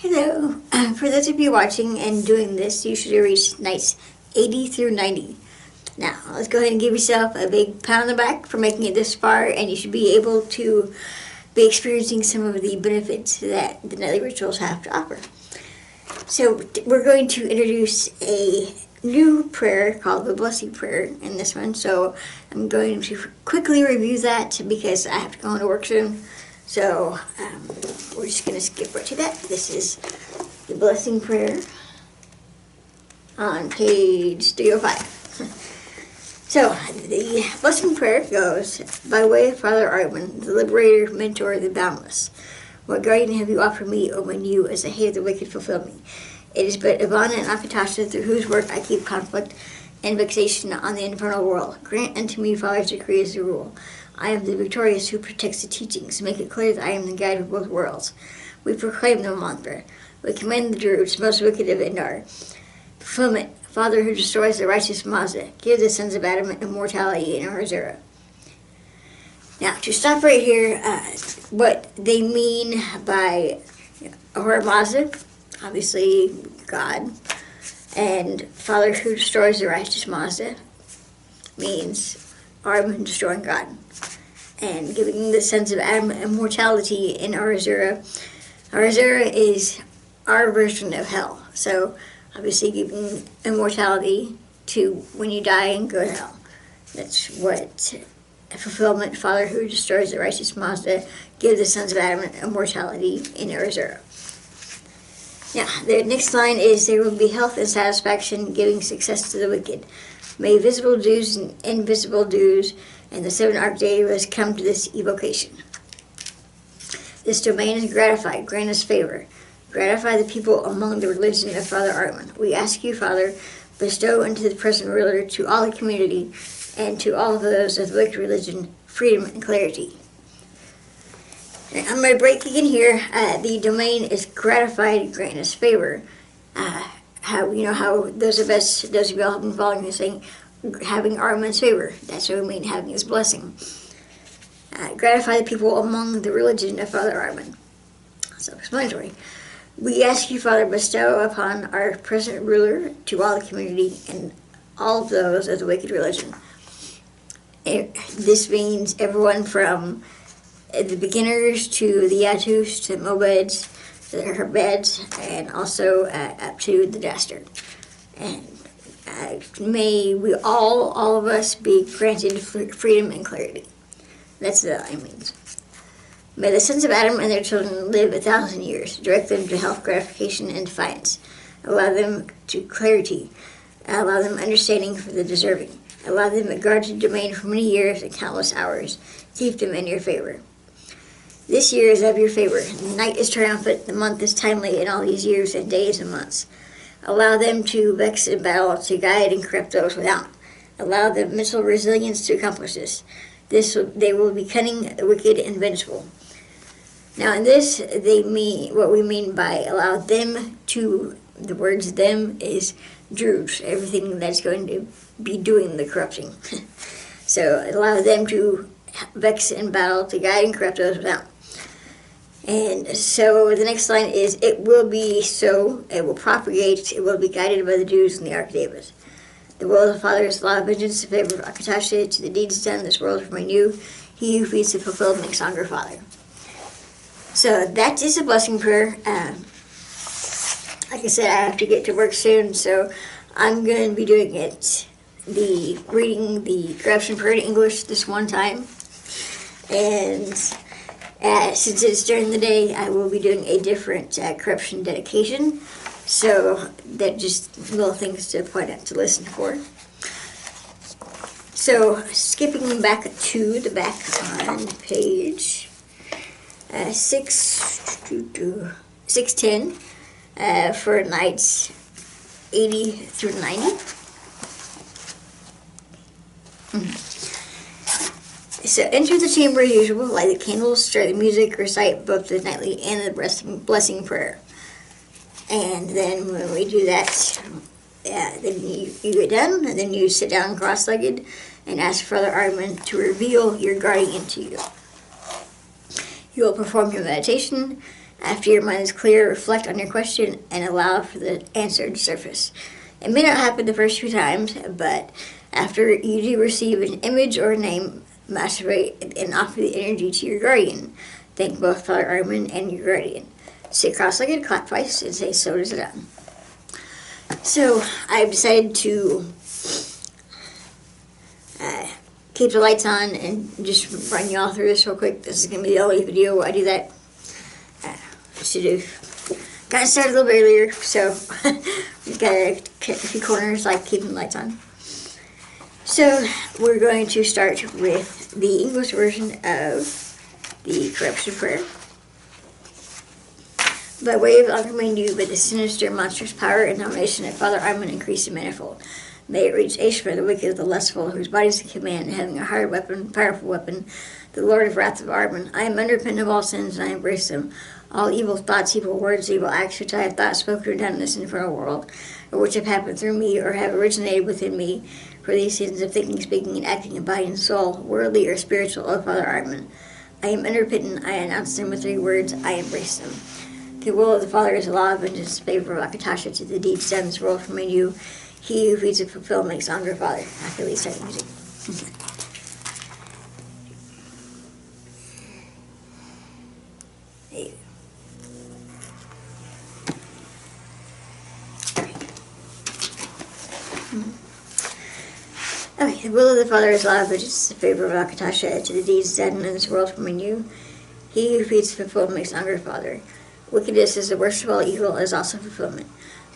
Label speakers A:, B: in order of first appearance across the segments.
A: Hello. For those of you watching and doing this, you should have reached nights 80 through 90. Now, let's go ahead and give yourself a big pat on the back for making it this far, and you should be able to be experiencing some of the benefits that the nightly rituals have to offer. So, we're going to introduce a new prayer called the Blessing Prayer in this one. So, I'm going to quickly review that because I have to go into work soon. So, we're just going to skip right to that. This is the Blessing Prayer on page 305. So, the Blessing Prayer goes, by way of Father Ahrimani, the liberator, mentor, the boundless. What guardian have you offered me, O when you, as the hate of the wicked, fulfill me? It is but Ivana and Akatasha, through whose work I keep conflict and vexation on the infernal world. Grant unto me Father's decree as the rule. I am the victorious who protects the teachings. Make it clear that I am the guide of both worlds. We proclaim the mantra. We commend the Druids, most wicked of Indar. Fulfillment, Father who destroys the righteous Mazda. Give the sons of Adam immortality in our Zera. Now, to stop right here, what they mean by Ahura Mazda, obviously God, and Father who destroys the righteous Mazda means Ahrimani destroying God, and giving the sons of Adam immortality in our Zera. Our Zera is our version of hell, so obviously giving immortality to when you die and go to hell. That's what fulfillment, Father who destroys the righteous Mazda, give the sons of Adam immortality in our Zera. Now, the next line is, there will be health and satisfaction, giving success to the wicked. May visible dues and invisible dues and the 7 archdevas come to this evocation. This domain is gratified. Grant us favor. Gratify the people among the religion of Father Ahrimani. We ask you, Father, bestow into the present ruler, to all the community, and to all of those of the wicked religion, freedom and clarity. And I'm going to break again here. The domain is gratified. Grant us favor. How those of you all have been following this saying, having Ahrimani's favor. That's what we mean, having his blessing. Gratify the people among the religion of Father Ahrimani. Self-explanatory. We ask you, Father, bestow upon our present ruler, to all the community, and all of those of the wicked religion. This means everyone from the beginners to the Yatus to Mobeds, her beds, and also up to the dastard. And may we all of us be granted freedom and clarity. That's what it means. May the sons of Adam and their children live 1,000 years. Direct them to health, gratification, and defiance. Allow them to clarity. Allow them understanding for the deserving. Allow them a guarded domain for many years and countless hours. Keep them in your favor. This year is of your favor. The night is triumphant, the month is timely in all these years and days and months. Allow them to vex and battle, to guide and correct those without. Allow them mental resilience to accomplish this. They will be cunning, wicked, and vengeful. Now in this, they mean, what we mean by allow them to, the words them is Druids, everything that's going to be doing the corrupting. So allow them to vex and battle, to guide and corrupt those without. And so the next line is, it will be so, it will propagate, it will be guided by the Jews and the archdevas. The will of the Father is the law of vengeance in favor of Akatasha, to the deeds done this world from anew, he who feeds the fulfilled makes stronger Father. So that is a blessing prayer. Like I said, I have to get to work soon, so I'm going to be doing it, reading the corruption prayer in English this one time. And since it's during the day, I will be doing a different corruption dedication. So that just little things to point out to listen for. So skipping back to the back on page 610 for nights 80 through 90. So enter the chamber as usual, light the candles, stir the music, recite both the nightly and the blessing prayer. And then when we do that, then you get done, and then you sit down cross-legged and ask Father Ahrimani to reveal your guardian to you. You will perform your meditation, After your mind is clear, reflect on your question and allow for the answer to surface. It may not happen the first few times, but after you do receive an image or a name, masturbate and offer the energy to your guardian. Thank both Father Ahrimani and your guardian. Sit cross-legged, clap twice, and say, "So does it done." So I've decided to keep the lights on and just run you all through this real quick. This is going to be the only video where I do that. Got started a little bit earlier, so we got a few corners like keeping the lights on. So we're going to start with the English version of the corruption prayer. By way of Ahrimani you, but the sinister, monstrous power and domination of Father Ahrimani increase in manifold. May it reach Ashma, the wicked, the lustful, whose body is in command, having a hard weapon, powerful weapon, the Lord of wrath of Ahrimani. I am unrepentant of all sins, and I embrace them. All evil thoughts, evil words, evil acts which I have thought, spoken, or done in this infernal world, or which have happened through me, or have originated within me, for these sins of thinking, speaking, and acting in body and soul, worldly or spiritual, O Father Ahrimani. I am unrepentant, I announce them with 3 words, I embrace them. The will of the Father is a law of vengeance in favor of Akatasha to the deeds done in this world from you. He who feeds and fulfills makes longer Father. I feel these type of music. There you go. Okay, the will of the Father is law of vengeance in favor of Akatasha to the deeds done in this world from you. He who feeds and fulfills makes longer Father. Wickedness is the worst of all evil, is also fulfillment.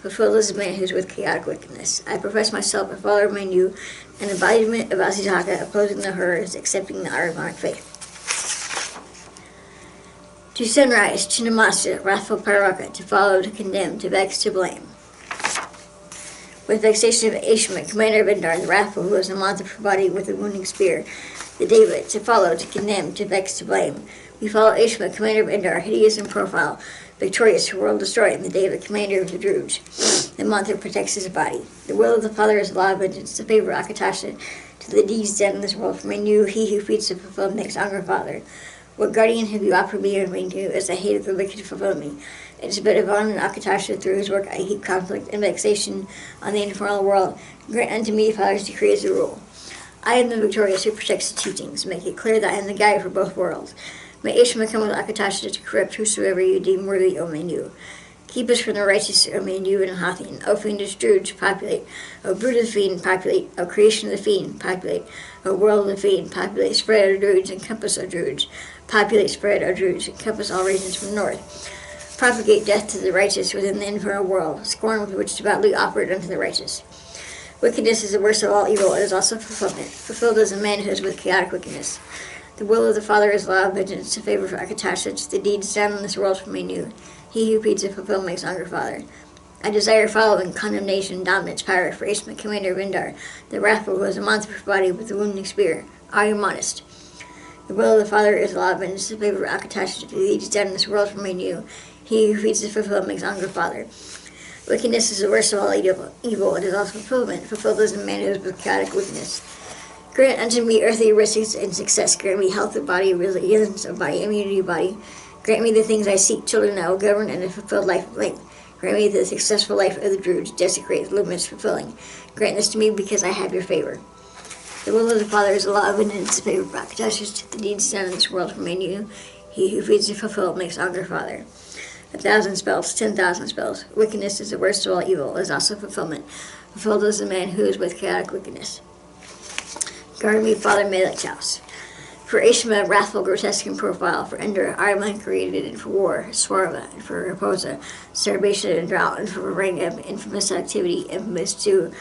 A: Fulfilled is the man who is with chaotic wickedness. I profess myself a follower of Manu, an embodiment of Asitaka, opposing the horrors, accepting the Ahrimanic faith. To sunrise, to Namasta, wrathful Paraka, to follow, to condemn, to vex, to blame. With vexation of Ashma, commander of Indar, the wrathful who was a month of her body with a wounding spear, the Deva, to follow, to condemn, to vex, to blame. We follow Ashma, commander of Indar, hideous in profile, victorious, world destroying, the Deva, commander of the Druids, the month who protects his body. The will of the Father is law of vengeance, to favor Akatasha, to the deeds done in this world from you. He who feeds and fulfills makes longer Father. What guardian have you offered me and bring to, as I hate the wicked to fulfill me? It is but of on and Akatasha, through his work I heap conflict and vexation on the infernal world. Grant unto me, Father's decree as a rule. I am the victorious who protects the teachings. Make it clear that I am the guide for both worlds. May Ashma come with Akatasha to corrupt whosoever you deem worthy, O Manu. Keep us from the righteous, O Manu and Hathin. O fiendish Druids, populate. O brood of the fiend, populate. O creation of the fiend, populate. O world of the fiend, populate. Spread, O Druids, encompass, O Druids. Populate, spread, O Druids, encompass all regions from the north. Propagate death to the righteous within the infernal world, scorn with which devoutly offered unto the righteous. Wickedness is the worst of all evil, it is also fulfillment. Fulfilled is a man who is with chaotic wickedness. The will of the Father is law of vengeance to favor for Akatasha, to the deeds done in this world from Manu. He who feeds and fulfills makes longer Father. I desire following condemnation, dominance, power for Ashma, commander of Indar, the wrathful who has a monster for body with a wounding spear. Are you modest? The will of the Father is law of vengeance to favor Akatasha, to the deeds done in this world from Manu. He who feeds and fulfills makes longer Father. Wickedness is the worst of all evil, it is also fulfillment. Fulfilled is a man who is with chaotic wickedness. Grant unto me earthly riches and success. Grant me health of body, resilience of body, immunity of body. Grant me the things I seek, children that will govern, and a fulfilled life of length. Grant me the successful life of the Druids, desecrate, luminous, fulfilling. Grant this to me because I have your favor. The will of the Father is a law of vengeance to favor Akatasha, to the deeds done in this world from you. He who feeds and fulfills makes longer Father. 1,000 spells, 10,000 spells. Wickedness is the worst of all evil, is also fulfillment. Fulfilled is the man who is with chaotic wickedness. Guard me, Father Malek Chaos. For Ashma, wrathful, grotesque in profile. For Ender, Ahrimani created, and for war, Swarva, and for Raposa, starvation and drought, and for Varanga, infamous activity, infamous to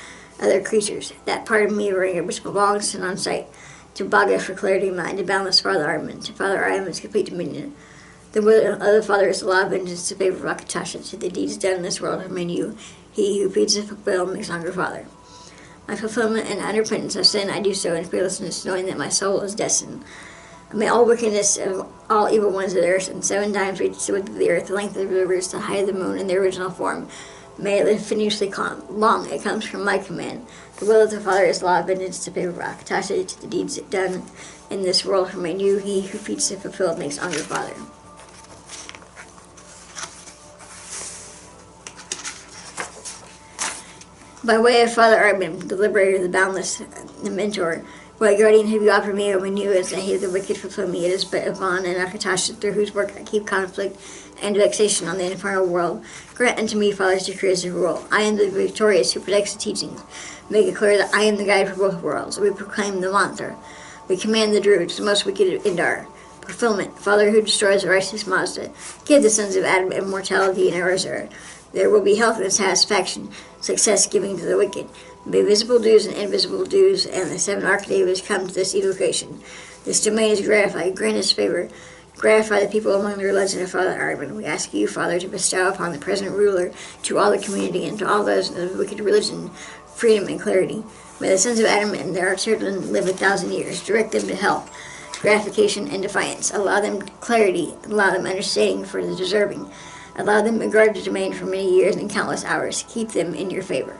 A: other creatures. That part of me, Varanga, which belongs to non-sight. To Baga for clarity of mind, to boundless Father Ahrimani, to Father Ahrimani's complete dominion. The will of the Father is the law of vengeance to favor Akatasha, to the deeds done in this world of Manu. He who feeds and fulfills makes longer Father. My fulfillment and unrepentance of sin, I do so in fearlessness, knowing that my soul is destined. May all wickedness of all evil ones of the earth, and 7 times reach the width of the earth, the length of the rivers, the height of the moon in their original form. May it live infinitely long. It comes from my command. The will of the Father is law of vengeance to favor Akatasha, to the deeds done in this world from Manu. He who feeds and fulfilled makes longer Father. By way of Father Artman, the liberator, the boundless, the mentor, what guardian have you offered me, O when you, as I hate the wicked, fulfill me? It is but Ivan and Akatasha, through whose work I keep conflict and vexation on the infernal world. Grant unto me, Father's decrees and rule. I am the victorious who protects the teachings. Make it clear that I am the guide for both worlds. We proclaim the mantra. We command the Druids, the most wicked Indar. Fulfillment, Father who destroys the righteous Mazda. Give the sons of Adam immortality and Erzur. There will be health and satisfaction, success giving to the wicked. May visible dues and invisible dues, and the 7 archdevas come to this evocation. This domain is gratified. Grant us favor. Gratify the people among the religion of Father Artman. We ask you, Father, to bestow upon the present ruler, to all the community, and to all those of the wicked religion, freedom and clarity. May the sons of Adam and their children live 1,000 years. Direct them to health, gratification, and defiance. Allow them clarity. Allow them understanding for the deserving. Allow them to guard the domain for many years and countless hours. Keep them in your favor.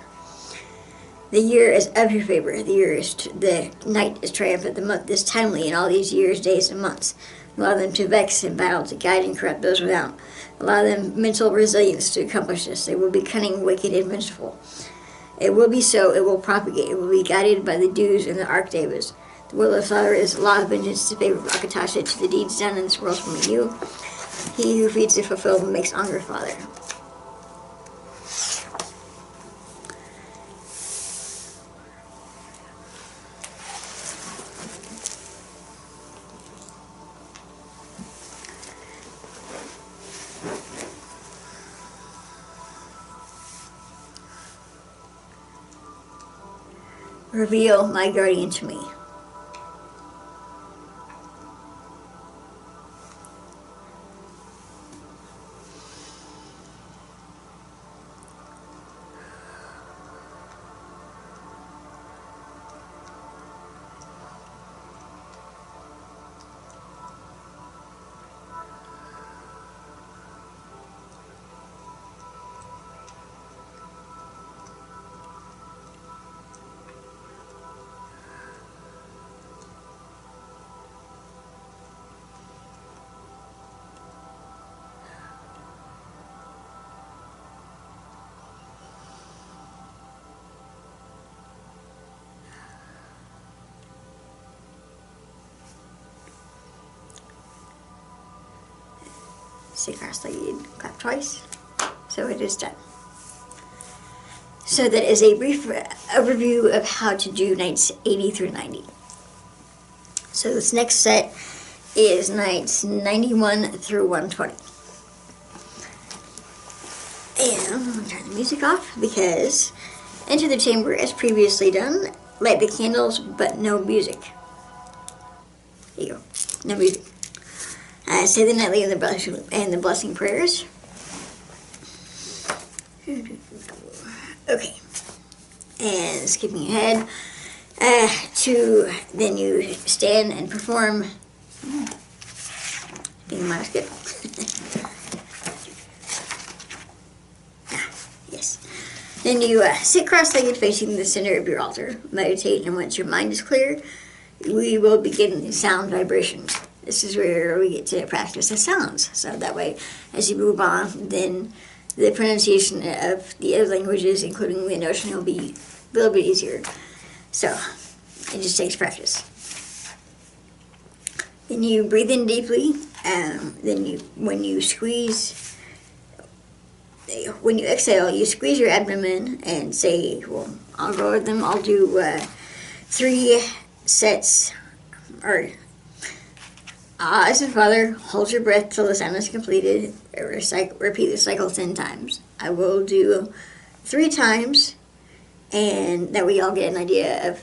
A: The year is of your favor. The night is triumphant. The month is timely in all these years, days, and months. Allow them to vex and battle, to guide and corrupt those without. Allow them mental resilience to accomplish this. They will be cunning, wicked, and vengeful. It will be so. It will propagate. It will be guided by the dews and the archdevas. The will of the Father is law of vengeance to favor Akatasha, to the deeds done in this world from you. He who feeds the fulfilled makes hunger, Father. Reveal my guardian to me. Sit cross-legged, clap twice. So it is done. So that is a brief overview of how to do nights 80 through 90. So this next set is nights 91 through 120. And I'm going to turn the music off because enter the chamber as previously done. Light the candles, but no music. There you go. No music. Say the nightly and the blessing prayers. Okay. And skipping ahead to then you stand and perform. Being my skip. Yes. Then you sit cross-legged facing the center of your altar. Meditate, and once your mind is clear, we will begin the sound vibrations. This is where we get to practice the sounds. So that way, as you move on, then the pronunciation of the other languages, including the notion, will be a little bit easier. So it just takes practice. Then you breathe in deeply. When you exhale, you squeeze your abdomen and say, well, I'll go with them. I'll do 3 sets, or as a Father, hold your breath till the sound is completed. Repeat the cycle 10 times. I will do 3 times, and that way y'all get an idea of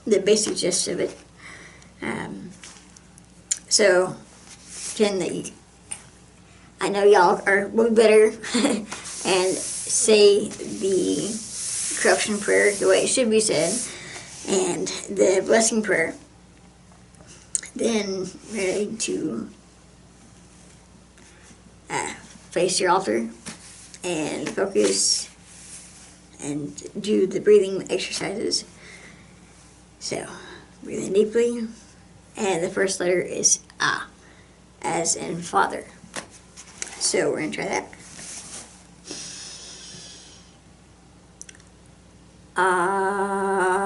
A: the basic gist of it. So, I know y'all will be better and say the corruption prayer the way it should be said, and the blessing prayer. Then ready to face your altar and focus and do the breathing exercises. So breathe in deeply, and the first letter is A, as in Father. So we're going to try that. ah.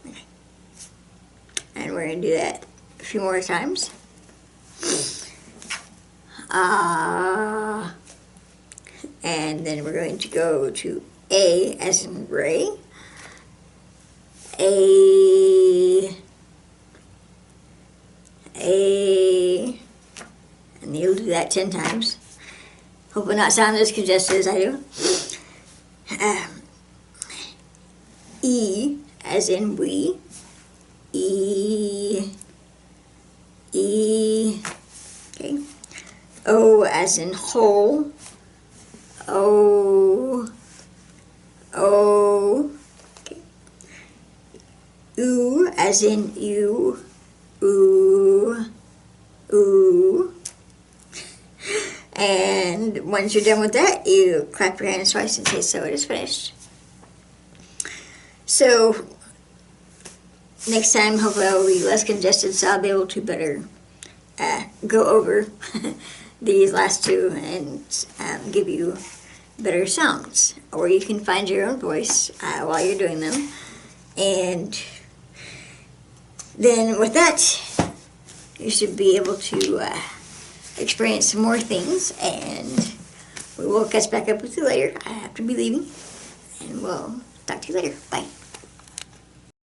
A: Okay. And we're going to do that a few more times. Ah. And then we're going to go to A as in Ray. A. And you'll do that 10 times. Hopefully not sound as congested as I do. E as in we. E. Okay. O as in whole. O. Okay. U as in you. Ooh. And once you're done with that, you clap your hands twice and say, so it is finished. So next time, hopefully I will be less congested, so I'll be able to better go over these last two and give you better sounds. Or you can find your own voice while you're doing them. And then with that, you should be able to experience some more things, and we will catch back up with you later. I have to be leaving, and we'll talk to you later. Bye.